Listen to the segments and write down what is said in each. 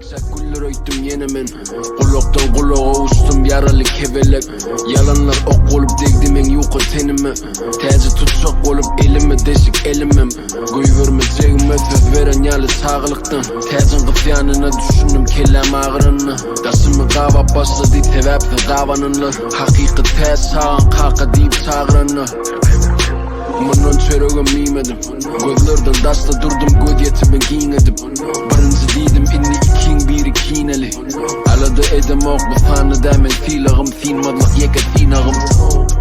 Çekşek güller öýtüm yine men. Kulaktan kulağa uçtum yaralı kevelek. Yalanlar ok olup degdi men yuka tenime. Täze tutsak olup elime deşik elimem. Göýbermejegime söz veren ýaly saglyqdan. Täzen gyfýanyna düşündüm kellem agyranyna. Daşymy gawap başlady sebäpsiz gawanynlar. Hakykat täz sagan kaka diýip çagyranylar. Mundan çöregem miymedim. Gözlerden daşta durdum göz yetimin giň edip. Birinci diýdim inni ikiň biri kineli. Alada edem ok bu sanyda men fiilagym sinmadlyk ýeke sinagym.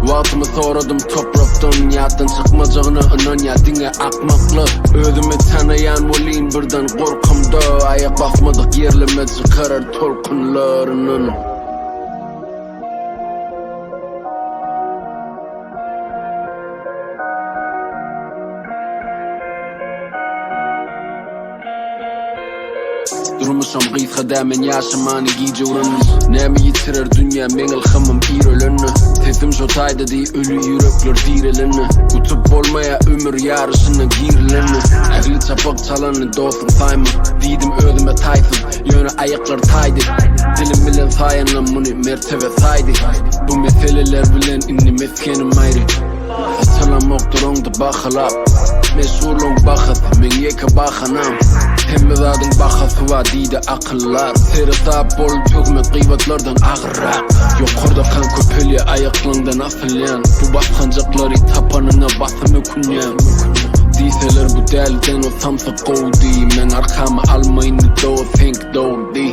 Wagtymy soradym toprakdan ýatdan çykmajagyny inan ýadyňa akmakly. Özümi tanayan bolyn birden gorkamda ayak basmadyk ýerleme çykarar tolkunlarynyň. Durmuşam gysgada men ýaşamany giýjewrenmiş. Näme ýitirer dünýä meňil hymym ýürelenni. Sesim şo taýda diý ölü ýürekler direlenni. Utup bolmaýa ömür ýaryşyna girilenni. Ägli çapak çalany dostum saýma. Diýdim özüme taýsız ýöne aýaklar taýdy. Dilim bilen saýanlam muny mertebe saýdy. Bu meseleler bilen inni meskenim aýry. Salam okturongda bahalap. Meşhurluň bahat men ýeke bahanam. Hemme zadyň bahasy wa diýdi akyllar. Seretap bolup tökmek gıybatlardan agyrak. Ýokurda kan köpelýe aýaklaryňdan afylýan. Bu baskanjaklary tapanyna basymy kunýan. Diýseler bu dälden o samsa gowdy. Men arkamy almaýyn do think do di.